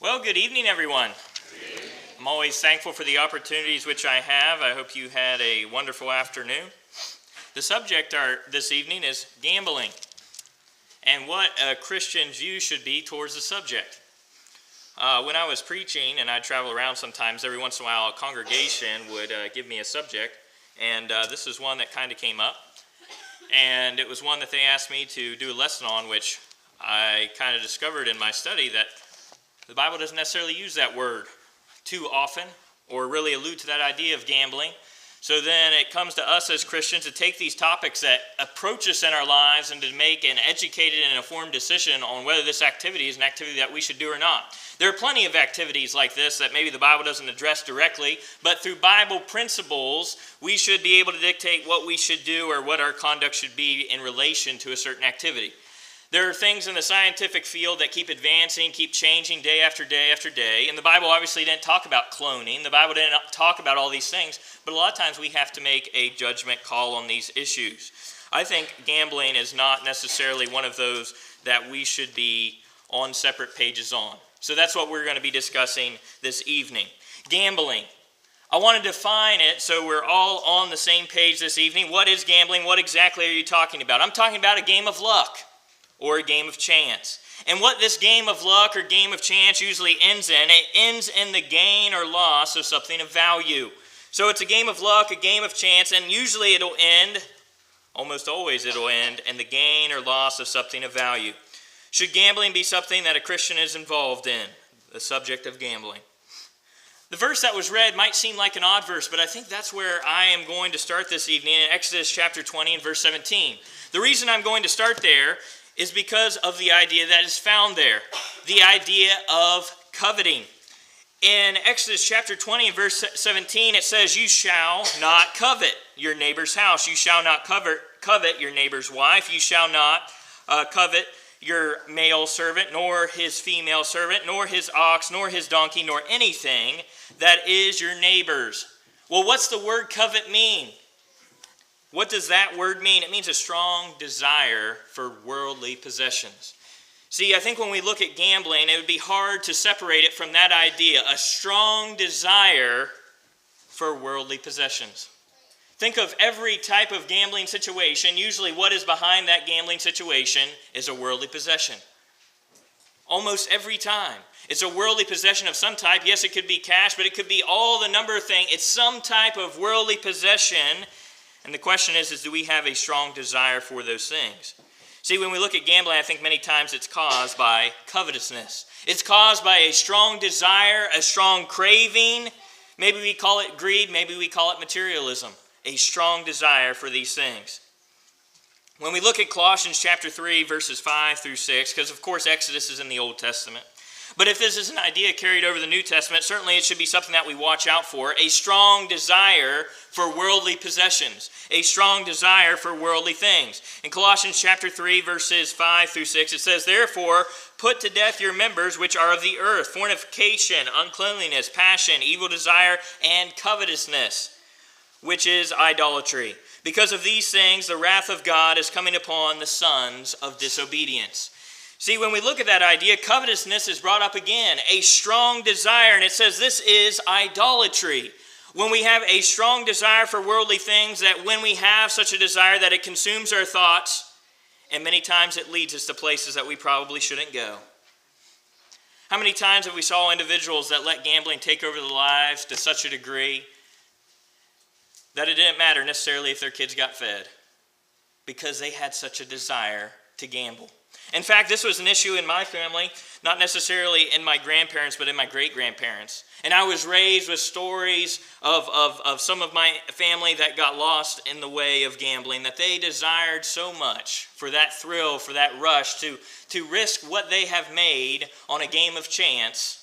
Well, good evening, everyone. I'm always thankful for the opportunities which I have. I hope you had a wonderful afternoon. The subject this evening is gambling and what a Christian's view should be towards the subject. When I was preaching, and I travel around sometimes, every once in a while a congregation would give me a subject, and this is one that kind of came up. And it was one that they asked me to do a lesson on, which I kind of discovered in my study that the Bible doesn't necessarily use that word too often or really allude to that idea of gambling. So then it comes to us as Christians to take these topics that approach us in our lives and to make an educated and informed decision on whether this activity is an activity that we should do or not. There are plenty of activities like this that maybe the Bible doesn't address directly, but through Bible principles, we should be able to dictate what we should do or what our conduct should be in relation to a certain activity. There are things in the scientific field that keep advancing, keep changing day after day after day. And the Bible obviously didn't talk about cloning. The Bible didn't talk about all these things. But a lot of times we have to make a judgment call on these issues. I think gambling is not necessarily one of those that we should be on separate pages on. So that's what we're going to be discussing this evening. Gambling. I want to define it so we're all on the same page this evening. What is gambling? What exactly are you talking about? I'm talking about a game of luck, or a game of chance. And what this game of luck or game of chance usually ends in, it ends in the gain or loss of something of value. So it's a game of luck, a game of chance, and usually it'll end, almost always it'll end, in the gain or loss of something of value. Should gambling be something that a Christian is involved in? The subject of gambling. The verse that was read might seem like an odd verse, but I think that's where I am going to start this evening in Exodus chapter 20 and verse 17. The reason I'm going to start there is because of the idea that is found there, the idea of coveting. In Exodus chapter 20 and verse 17, it says, "You shall not covet your neighbor's house. You shall not covet your neighbor's wife. You shall not covet your male servant, nor his female servant, nor his ox, nor his donkey, nor anything that is your neighbor's." Well, what's the word covet mean? What does that word mean? It means a strong desire for worldly possessions. See, I think when we look at gambling, it would be hard to separate it from that idea, a strong desire for worldly possessions. Think of every type of gambling situation. Usually what is behind that gambling situation is a worldly possession. Almost every time. It's a worldly possession of some type. Yes, it could be cash, but it could be all the number of things. It's some type of worldly possession. And the question is do we have a strong desire for those things? See, when we look at gambling, I think many times it's caused by covetousness. It's caused by a strong desire, a strong craving. Maybe we call it greed, maybe we call it materialism. A strong desire for these things. When we look at Colossians chapter 3, verses 5 through 6, because of course Exodus is in the Old Testament. But if this is an idea carried over the New Testament, certainly it should be something that we watch out for. A strong desire for worldly possessions. A strong desire for worldly things. In Colossians chapter 3, verses 5 through 6, it says, "Therefore, put to death your members which are of the earth, fornication, uncleanliness, passion, evil desire, and covetousness, which is idolatry. Because of these things, the wrath of God is coming upon the sons of disobedience." See, when we look at that idea, covetousness is brought up again, a strong desire, and it says this is idolatry. When we have a strong desire for worldly things, that when we have such a desire that it consumes our thoughts, and many times it leads us to places that we probably shouldn't go. How many times have we saw individuals that let gambling take over their lives to such a degree that it didn't matter necessarily if their kids got fed, because they had such a desire to gamble? In fact, this was an issue in my family, not necessarily in my grandparents, but in my great-grandparents. And I was raised with stories of some of my family that got lost in the way of gambling, that they desired so much for that thrill, for that rush, to risk what they have made on a game of chance,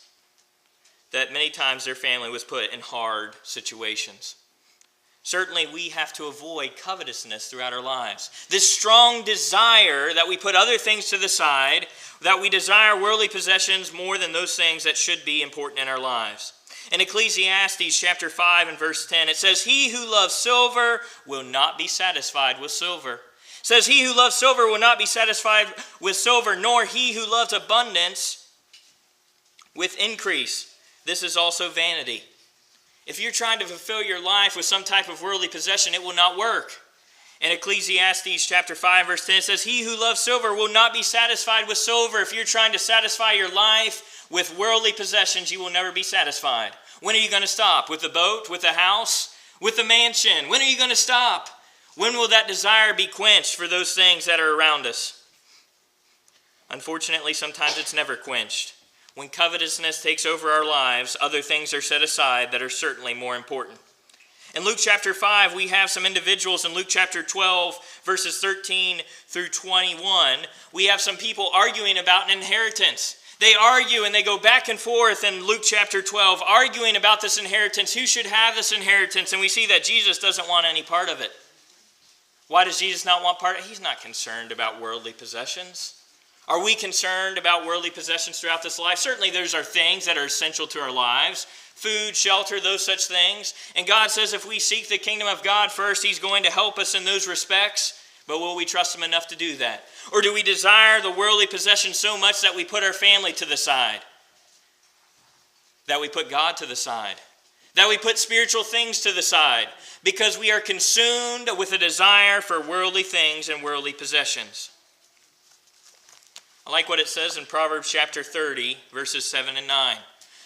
that many times their family was put in hard situations. Certainly, we have to avoid covetousness throughout our lives. This strong desire that we put other things to the side, that we desire worldly possessions more than those things that should be important in our lives. In Ecclesiastes chapter 5 and verse 10, it says, "He who loves silver will not be satisfied with silver." It says, "He who loves silver will not be satisfied with silver, nor he who loves abundance with increase. This is also vanity. If you're trying to fulfill your life with some type of worldly possession, it will not work. In Ecclesiastes chapter 5, verse 10, it says, "He who loves silver will not be satisfied with silver." If you're trying to satisfy your life with worldly possessions, you will never be satisfied. When are you going to stop? With the boat? With the house? With the mansion? When are you going to stop? When will that desire be quenched for those things that are around us? Unfortunately, sometimes it's never quenched. When covetousness takes over our lives, other things are set aside that are certainly more important. In Luke chapter 5, we have some individuals in Luke chapter 12, verses 13 through 21. We have some people arguing about an inheritance. They argue and they go back and forth in Luke chapter 12, arguing about this inheritance. Who should have this inheritance? And we see that Jesus doesn't want any part of it. Why does Jesus not want part of it? He's not concerned about worldly possessions. Are we concerned about worldly possessions throughout this life? Certainly those are things that are essential to our lives. Food, shelter, those such things. And God says if we seek the kingdom of God first, He's going to help us in those respects. But will we trust Him enough to do that? Or do we desire the worldly possession so much that we put our family to the side? That we put God to the side? That we put spiritual things to the side? Because we are consumed with a desire for worldly things and worldly possessions. I like what it says in Proverbs chapter 30, verses 7 and 9.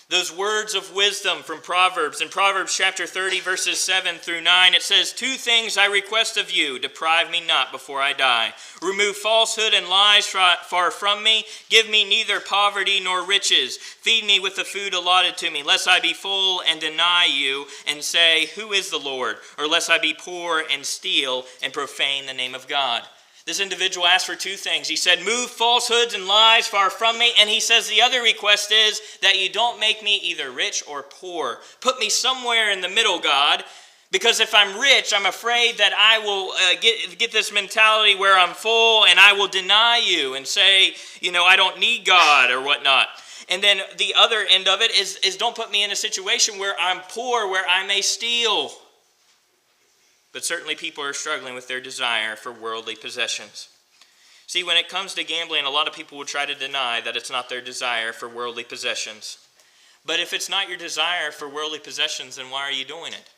Those words of wisdom from Proverbs. In Proverbs chapter 30, verses 7 through 9, it says, "Two things I request of you, deprive me not before I die. Remove falsehood and lies far from me. Give me neither poverty nor riches. Feed me with the food allotted to me, lest I be full and deny you and say, 'Who is the Lord?' Or lest I be poor and steal and profane the name of God." This individual asked for two things. He said, move falsehoods and lies far from me. And he says the other request is that you don't make me either rich or poor. Put me somewhere in the middle, God. Because if I'm rich, I'm afraid that I will get this mentality where I'm full and I will deny you and say, I don't need God or whatnot. And then the other end of it is don't put me in a situation where I'm poor, where I may steal. But certainly people are struggling with their desire for worldly possessions. See, when it comes to gambling, a lot of people will try to deny that it's not their desire for worldly possessions. But if it's not your desire for worldly possessions, then why are you doing it?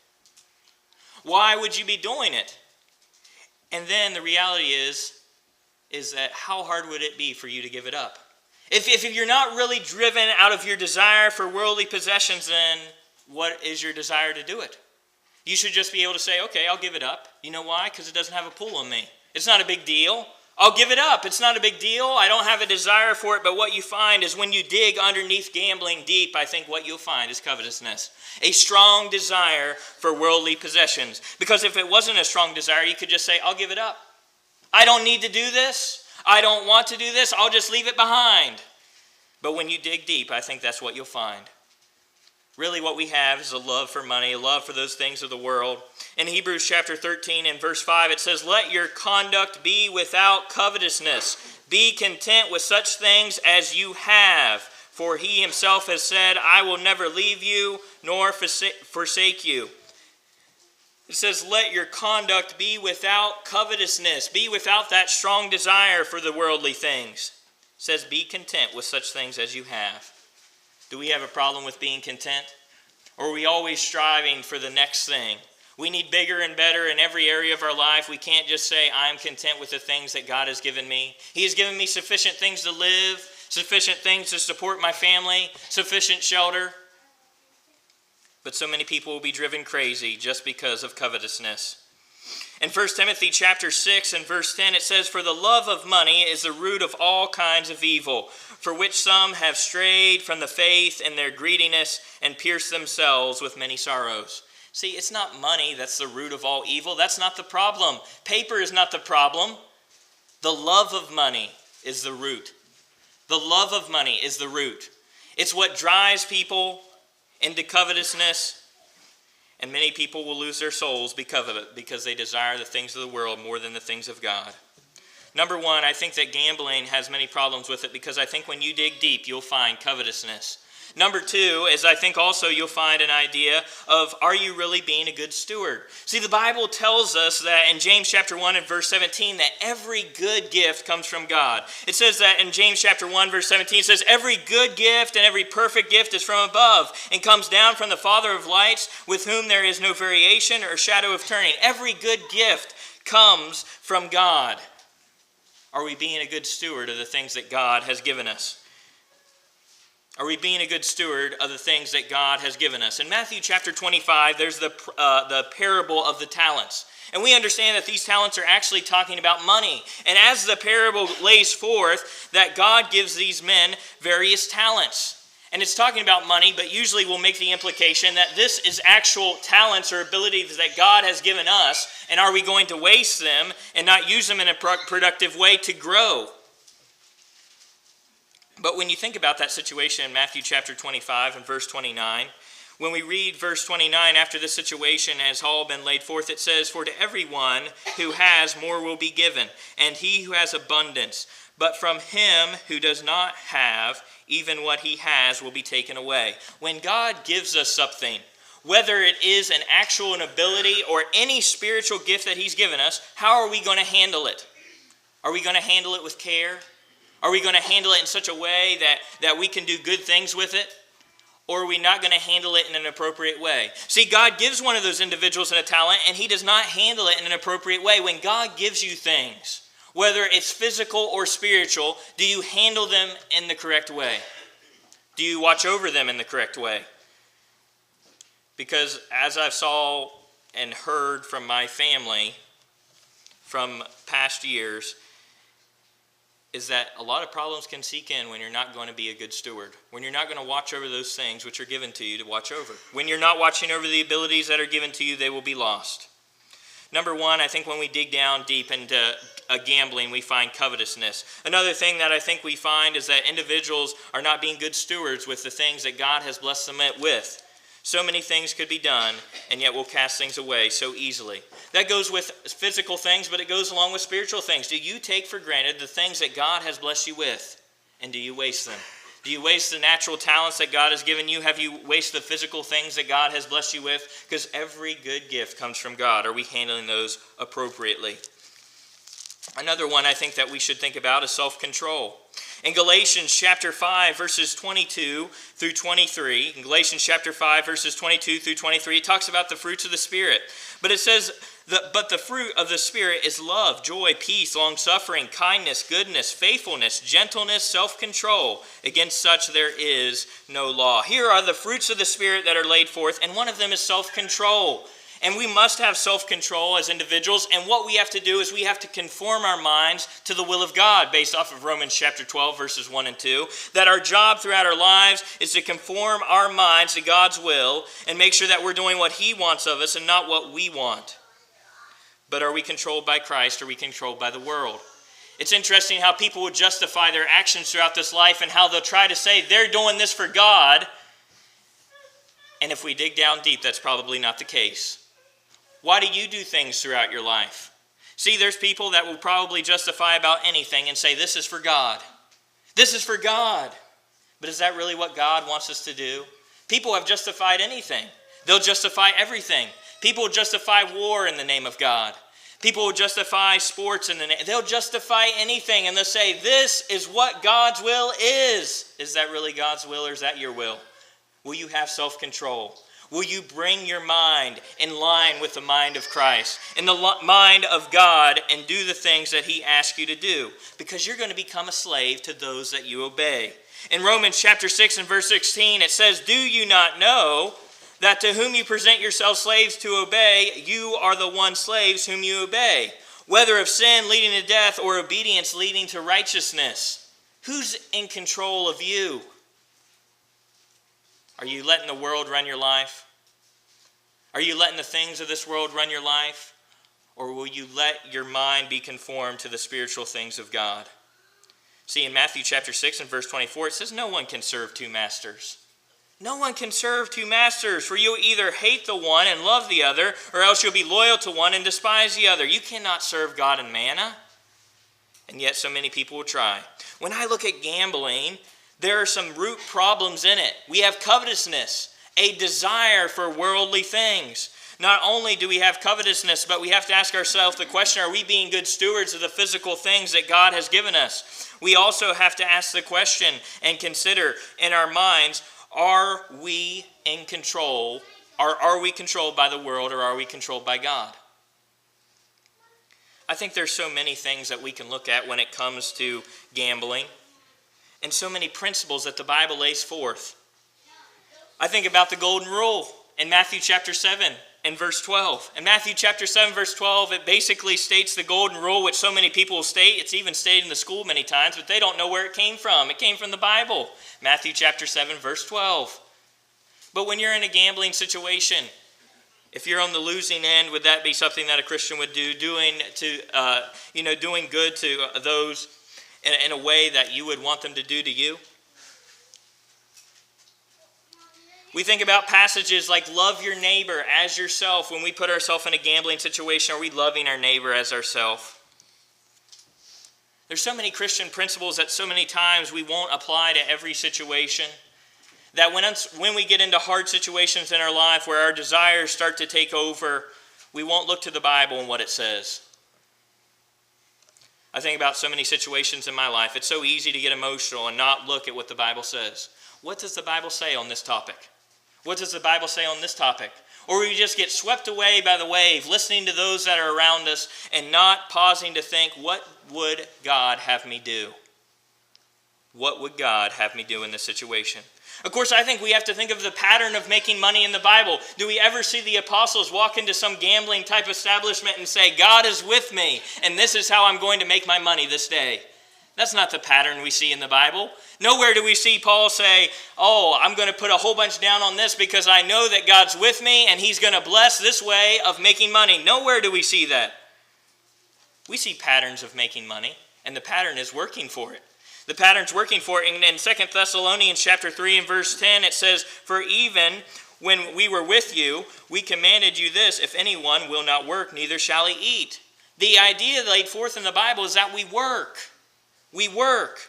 Why would you be doing it? And then the reality is that how hard would it be for you to give it up? If you're not really driven out of your desire for worldly possessions, then what is your desire to do it? You should just be able to say, okay, I'll give it up. You know why? Because it doesn't have a pull on me. It's not a big deal. I'll give it up. It's not a big deal. I don't have a desire for it. But what you find is when you dig underneath gambling deep, I think what you'll find is covetousness. A strong desire for worldly possessions. Because if it wasn't a strong desire, you could just say, I'll give it up. I don't need to do this. I don't want to do this. I'll just leave it behind. But when you dig deep, I think that's what you'll find. Really what we have is a love for money, a love for those things of the world. In Hebrews chapter 13 and verse 5, it says, let your conduct be without covetousness. Be content with such things as you have. For he himself has said, I will never leave you nor forsake you. It says, let your conduct be without covetousness. Be without that strong desire for the worldly things. It says, be content with such things as you have. Do we have a problem with being content? Or are we always striving for the next thing? We need bigger and better in every area of our life. We can't just say, I'm content with the things that God has given me. He has given me sufficient things to live, sufficient things to support my family, sufficient shelter. But so many people will be driven crazy just because of covetousness. In 1 Timothy chapter 6 and verse 10, it says, for the love of money is the root of all kinds of evil, for which some have strayed from the faith in their greediness and pierced themselves with many sorrows. See, it's not money that's the root of all evil. That's not the problem. Paper is not the problem. The love of money is the root. The love of money is the root. It's what drives people into covetousness. And many people will lose their souls because of it, because they desire the things of the world more than the things of God. Number one, I think that gambling has many problems with it because I think when you dig deep, you'll find covetousness. Number two is I think also you'll find an idea of, are you really being a good steward? See, the Bible tells us that in James chapter 1 and verse 17 that every good gift comes from God. It says that in James chapter 1 verse 17, it says, every good gift and every perfect gift is from above and comes down from the Father of lights, with whom there is no variation or shadow of turning. Every good gift comes from God. Are we being a good steward of the things that God has given us? Are we being a good steward of the things that God has given us? In Matthew chapter 25, there's the parable of the talents. And we understand that these talents are actually talking about money. And as the parable lays forth, that God gives these men various talents. And it's talking about money, but usually we'll make the implication that this is actual talents or abilities that God has given us. And are we going to waste them and not use them in a productive way to grow? But when you think about that situation in Matthew chapter 25 and verse 29, when we read verse 29, after the situation has all been laid forth, it says, for to everyone who has, more will be given, and he who has abundance. But from him who does not have, even what he has will be taken away. When God gives us something, whether it is an actual ability or any spiritual gift that he's given us, how are we going to handle it? Are we going to handle it with care? Are we going to handle it in such a way that we can do good things with it? Or are we not going to handle it in an appropriate way? See, God gives one of those individuals a talent, and he does not handle it in an appropriate way. When God gives you things, whether it's physical or spiritual, do you handle them in the correct way? Do you watch over them in the correct way? Because as I've saw and heard from my family from past years, is that a lot of problems can seek in when you're not going to be a good steward. When you're not going to watch over those things which are given to you to watch over. When you're not watching over the abilities that are given to you, they will be lost. Number one, I think when we dig down deep into gambling, we find covetousness. Another thing that I think we find is that individuals are not being good stewards with the things that God has blessed them with. So many things could be done, and yet we'll cast things away so easily. That goes with physical things, but it goes along with spiritual things. Do you take for granted the things that God has blessed you with, and do you waste them? Do you waste the natural talents that God has given you? Have you wasted the physical things that God has blessed you with? Because every good gift comes from God. Are we handling those appropriately? Another one I think that we should think about is self-control. In Galatians chapter 5, verses 22 through 23, in Galatians chapter 5, verses 22 through 23, it talks about the fruits of the Spirit. But it says, but the fruit of the Spirit is love, joy, peace, long-suffering, kindness, goodness, faithfulness, gentleness, self-control. Against such there is no law. Here are the fruits of the Spirit that are laid forth, and one of them is self-control. And we must have self-control as individuals, and what we have to do is we have to conform our minds to the will of God, based off of Romans chapter 12, verses 1 and 2, that our job throughout our lives is to conform our minds to God's will and make sure that we're doing what he wants of us and not what we want. But are we controlled by Christ, or are we controlled by the world? It's interesting how people will justify their actions throughout this life and how they'll try to say they're doing this for God. And if we dig down deep, that's probably not the case. Why do you do things throughout your life? See, there's people that will probably justify about anything and say, this is for God. This is for God. But is that really what God wants us to do? People have justified anything. They'll justify everything. People will justify war in the name of God. People will justify sports in the name. They'll justify anything, and they'll say, this is what God's will is. Is that really God's will, or is that your will? Will you have self-control? Will you bring your mind in line with the mind of Christ, in the mind of God, and do the things that he asks you to do? Because you're going to become a slave to those that you obey. In Romans chapter 6 and verse 16, it says, do you not know that to whom you present yourselves slaves to obey, you are the one slaves whom you obey, whether of sin leading to death or obedience leading to righteousness? Who's in control of you? Are you letting the world run your life? Are you letting the things of this world run your life? Or will you let your mind be conformed to the spiritual things of God? See, in Matthew chapter 6 and verse 24, it says, no one can serve two masters. No one can serve two masters, for you'll either hate the one and love the other, or else you'll be loyal to one and despise the other. You cannot serve God and manna. And yet so many people will try. When I look at gambling, there are some root problems in it. We have covetousness, a desire for worldly things. Not only do we have covetousness, but we have to ask ourselves the question, are we being good stewards of the physical things that God has given us? We also have to ask the question and consider in our minds, are we in control? Are we controlled by the world, or are we controlled by God? I think there's so many things that we can look at when it comes to gambling, and so many principles that the Bible lays forth. I think about the golden rule in Matthew chapter 7 and verse 12. In Matthew chapter 7 verse 12, it basically states the golden rule, which so many people will state. It's even stated in the school many times, but they don't know where it came from. It came from the Bible. Matthew chapter 7 verse 12. But when you're in a gambling situation, if you're on the losing end, would that be something that a Christian would do? Doing good to those in a way that you would want them to do to you? We think about passages like love your neighbor as yourself. When we put ourselves in a gambling situation, are we loving our neighbor as ourselves? There's so many Christian principles that so many times we won't apply to every situation. That when we get into hard situations in our life where our desires start to take over, we won't look to the Bible and what it says. I think about so many situations in my life. It's so easy to get emotional and not look at what the Bible says. What does the Bible say on this topic? What does the Bible say on this topic? Or we just get swept away by the wave, listening to those that are around us and not pausing to think, what would God have me do? What would God have me do in this situation? Of course, I think we have to think of the pattern of making money in the Bible. Do we ever see the apostles walk into some gambling type establishment and say, God is with me, and this is how I'm going to make my money this day? That's not the pattern we see in the Bible. Nowhere do we see Paul say, I'm going to put a whole bunch down on this because I know that God's with me and he's going to bless this way of making money. Nowhere do we see that. We see patterns of making money, and the pattern is working for it. The pattern's working for it. In 2 Thessalonians chapter 3 and verse 10, it says, for even when we were with you, we commanded you this, if anyone will not work, neither shall he eat. The idea laid forth in the Bible is that we work. We work.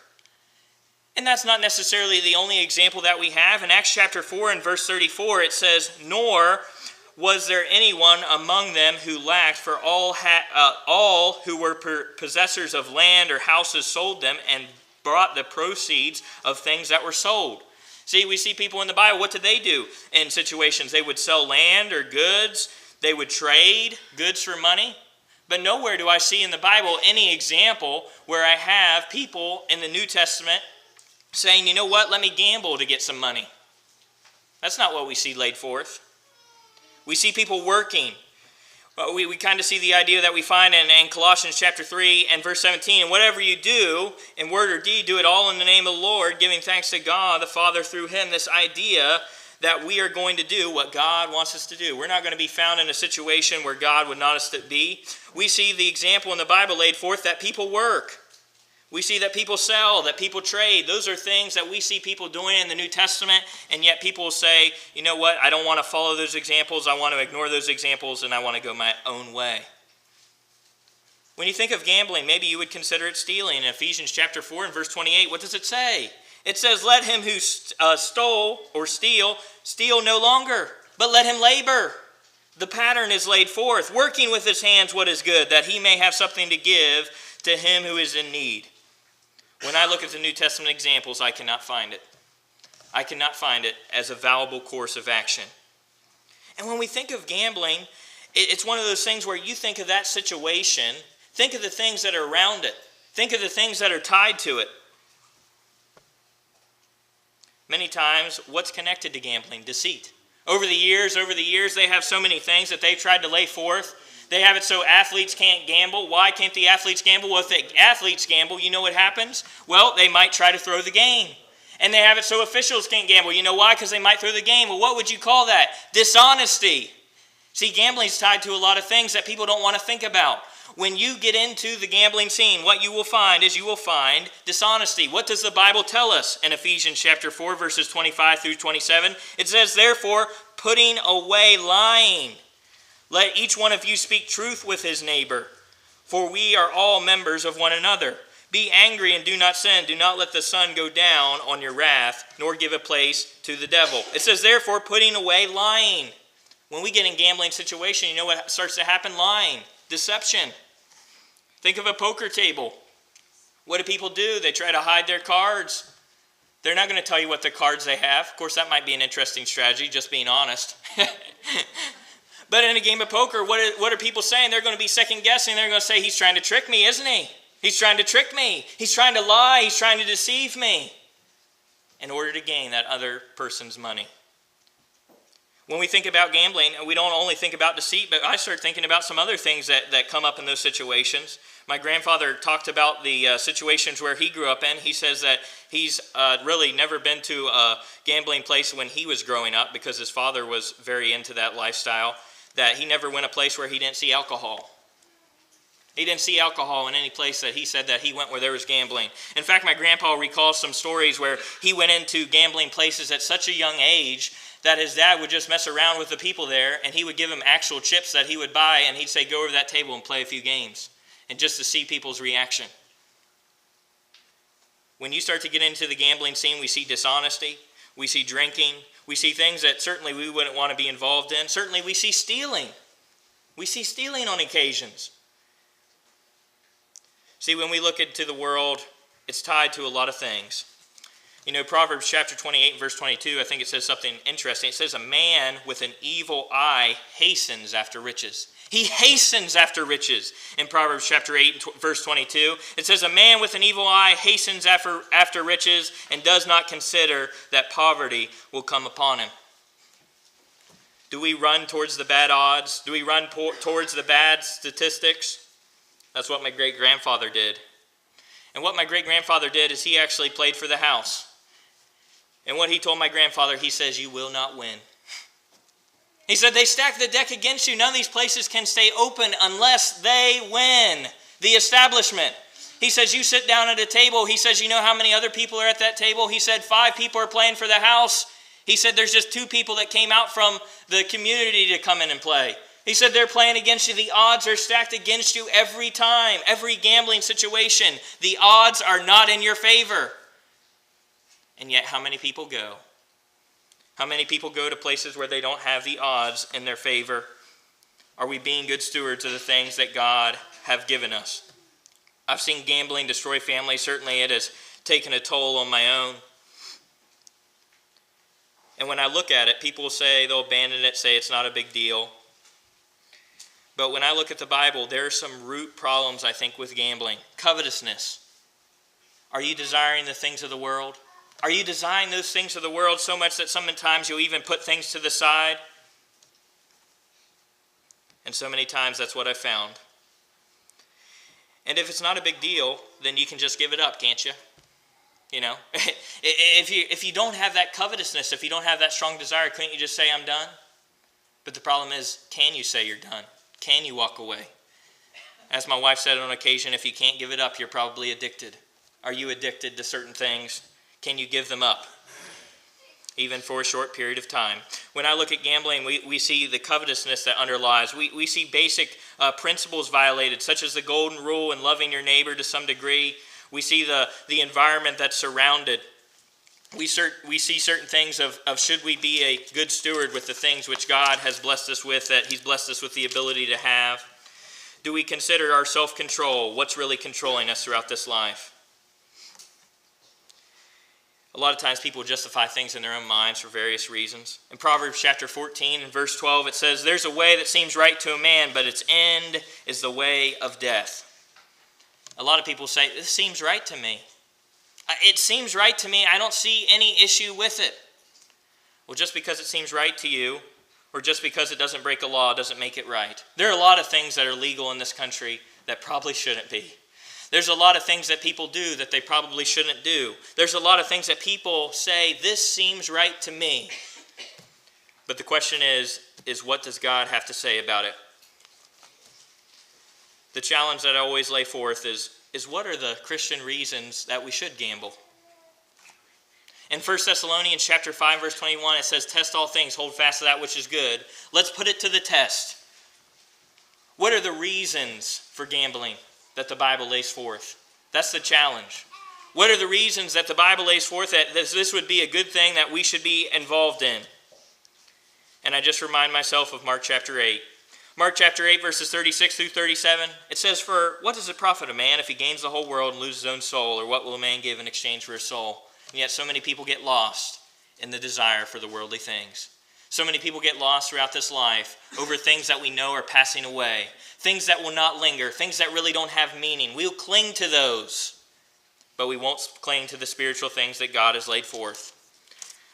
And that's not necessarily the only example that we have. In Acts chapter 4 and verse 34, it says, nor was there anyone among them who lacked, for all who were possessors of land or houses sold them and brought the proceeds of things that were sold. See, we see people in the Bible, what did they do in situations? They would sell land or goods. They would trade goods for money. But nowhere do I see in the Bible any example where I have people in the New Testament saying, you know what, let me gamble to get some money. That's not what we see laid forth. We see people working. We kind of see the idea that we find in Colossians chapter 3 and verse 17. And whatever you do, in word or deed, do it all in the name of the Lord, giving thanks to God the Father through him. This idea that we are going to do what God wants us to do. We're not going to be found in a situation where God would not us to be. We see the example in the Bible laid forth that people work. We see that people sell, that people trade. Those are things that we see people doing in the New Testament, and yet people will say, you know what, I don't want to follow those examples. I want to ignore those examples, and I want to go my own way. When you think of gambling, maybe you would consider it stealing. In Ephesians chapter 4 and verse 28, what does it say? It says, let him who stole or steal no longer, but let him labor. The pattern is laid forth, working with his hands what is good, that he may have something to give to him who is in need. When I look at the New Testament examples, I cannot find it. I cannot find it as a valuable course of action. And when we think of gambling, it's one of those things where you think of that situation, think of the things that are around it, think of the things that are tied to it. Many times, what's connected to gambling? Deceit. Over the years, they have so many things that they've tried to lay forth. They have it so athletes can't gamble. Why can't the athletes gamble? Well, if the athletes gamble, you know what happens? Well, they might try to throw the game. And they have it so officials can't gamble. You know why? Because they might throw the game. Well, what would you call that? Dishonesty. See, gambling is tied to a lot of things that people don't want to think about. When you get into the gambling scene, what you will find is you will find dishonesty. What does the Bible tell us in Ephesians chapter 4, verses 25 through 27? It says, therefore, putting away lying, let each one of you speak truth with his neighbor, for we are all members of one another. Be angry and do not sin. Do not let the sun go down on your wrath, nor give a place to the devil. It says, therefore, putting away lying. When we get in gambling situation, you know what starts to happen? Lying, deception. Think of a poker table. What do people do? They try to hide their cards. They're not going to tell you what the cards they have. Of course, that might be an interesting strategy, just being honest. But in a game of poker, what are people saying? They're going to be second guessing. They're going to say, he's trying to trick me, isn't he? He's trying to trick me. He's trying to lie. He's trying to deceive me in order to gain that other person's money. When we think about gambling, we don't only think about deceit, but I start thinking about some other things that come up in those situations. My grandfather talked about the situations where he grew up in. He says that he's really never been to a gambling place when he was growing up because his father was very into that lifestyle, that he never went a place where he didn't see alcohol. He didn't see alcohol in any place that he said that he went where there was gambling. In fact, my grandpa recalls some stories where he went into gambling places at such a young age that his dad would just mess around with the people there, and he would give him actual chips that he would buy, and he'd say, go over to that table and play a few games, and just to see people's reaction. When you start to get into the gambling scene, we see dishonesty, we see drinking, we see things that certainly we wouldn't want to be involved in. Certainly we see stealing. We see stealing on occasions. See, when we look into the world, it's tied to a lot of things. You know, Proverbs chapter 28, verse 22, I think it says something interesting. It says, a man with an evil eye hastens after riches. He hastens after riches. In Proverbs chapter 8, verse 22, it says, a man with an evil eye hastens after riches and does not consider that poverty will come upon him. Do we run towards the bad odds? Do we run towards the bad statistics? That's what my great-grandfather did. And what my great-grandfather did is he actually played for the house. And what he told my grandfather, he says, you will not win. He said, they stack the deck against you. None of these places can stay open unless they win. The establishment. He says, you sit down at a table. He says, you know how many other people are at that table? He said, 5 people are playing for the house. He said, there's just 2 people that came out from the community to come in and play. He said, they're playing against you. The odds are stacked against you every time. Every gambling situation. The odds are not in your favor. And yet, how many people go? How many people go to places where they don't have the odds in their favor? Are we being good stewards of the things that God have given us? I've seen gambling destroy families. Certainly it has taken a toll on my own. And when I look at it, people say they'll abandon it, say it's not a big deal. But when I look at the Bible, there are some root problems, I think, with gambling. Covetousness. Are you desiring the things of the world? Are you desiring those things of the world so much that sometimes you'll even put things to the side? And so many times that's what I've found. And if it's not a big deal, then you can just give it up, can't you? You know, if you don't have that covetousness, if you don't have that strong desire, couldn't you just say, I'm done? But the problem is, can you say you're done? Can you walk away? As my wife said on occasion, if you can't give it up, you're probably addicted. Are you addicted to certain things? Can you give them up, even for a short period of time? When I look at gambling, we see the covetousness that underlies. We see basic principles violated, such as the golden rule and loving your neighbor to some degree. We see the environment that's surrounded. We see certain things of should we be a good steward with the things which God has blessed us with, that he's blessed us with the ability to have. Do we consider our self-control? What's really controlling us throughout this life? A lot of times people justify things in their own minds for various reasons. In Proverbs chapter 14 and verse 12, it says, there's a way that seems right to a man, but its end is the way of death. A lot of people say, this seems right to me. It seems right to me. I don't see any issue with it. Well, just because it seems right to you, or just because it doesn't break a law, doesn't make it right. There are a lot of things that are legal in this country that probably shouldn't be. There's a lot of things that people do that they probably shouldn't do. There's a lot of things that people say, this seems right to me. But the question is what does God have to say about it? The challenge that I always lay forth is what are the Christian reasons that we should gamble? In 1 Thessalonians chapter 5, verse 21, it says, test all things, hold fast to that which is good. Let's put it to the test. What are the reasons for gambling that the Bible lays forth? That's the challenge. What are the reasons that the Bible lays forth that this would be a good thing that we should be involved in? And I just remind myself of Mark chapter 8. Mark chapter 8, verses 36 through 37, it says, "For what does it profit a man if he gains the whole world and loses his own soul? Or what will a man give in exchange for his soul?" And yet so many people get lost in the desire for the worldly things. So many people get lost throughout this life over things that we know are passing away, things that will not linger, things that really don't have meaning. We'll cling to those, but we won't cling to the spiritual things that God has laid forth.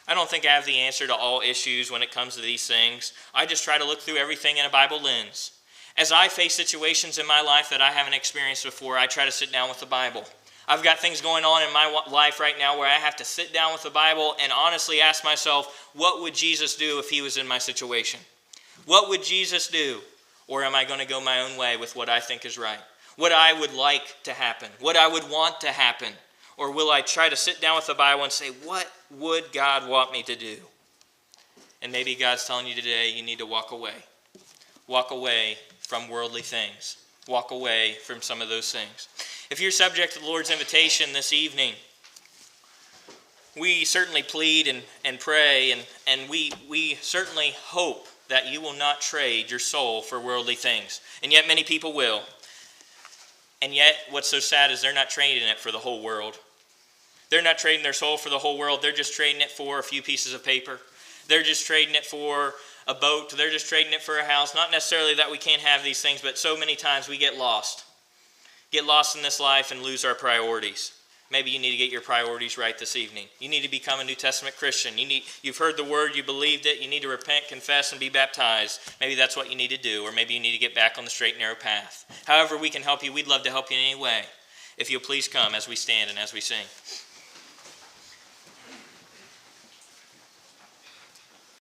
I don't think I have the answer to all issues when it comes to these things. I just try to look through everything in a Bible lens. As I face situations in my life that I haven't experienced before, I try to sit down with the Bible. I've got things going on in my life right now where I have to sit down with the Bible and honestly ask myself, what would Jesus do if he was in my situation? What would Jesus do? Or am I going to go my own way with what I think is right? What I would like to happen? What I would want to happen? Or will I try to sit down with the Bible and say, what would God want me to do? And maybe God's telling you today you need to walk away. Walk away from worldly things. Walk away from some of those things. If you're subject to the Lord's invitation this evening, we certainly plead and pray, and we certainly hope that you will not trade your soul for worldly things. And yet many people will. And yet what's so sad is they're not trading it for the whole world. They're not trading their soul for the whole world. They're just trading it for a few pieces of paper. They're just trading it for a boat. They're just trading it for a house. Not necessarily that we can't have these things, but so many times we get lost. Get lost in this life and lose our priorities. Maybe you need to get your priorities right this evening. You need to become a New Testament Christian. You've heard the word, you believed it, you need to repent, confess, and be baptized. Maybe that's what you need to do, or maybe you need to get back on the straight and narrow path. However we can help you, we'd love to help you in any way. If you'll please come as we stand and as we sing.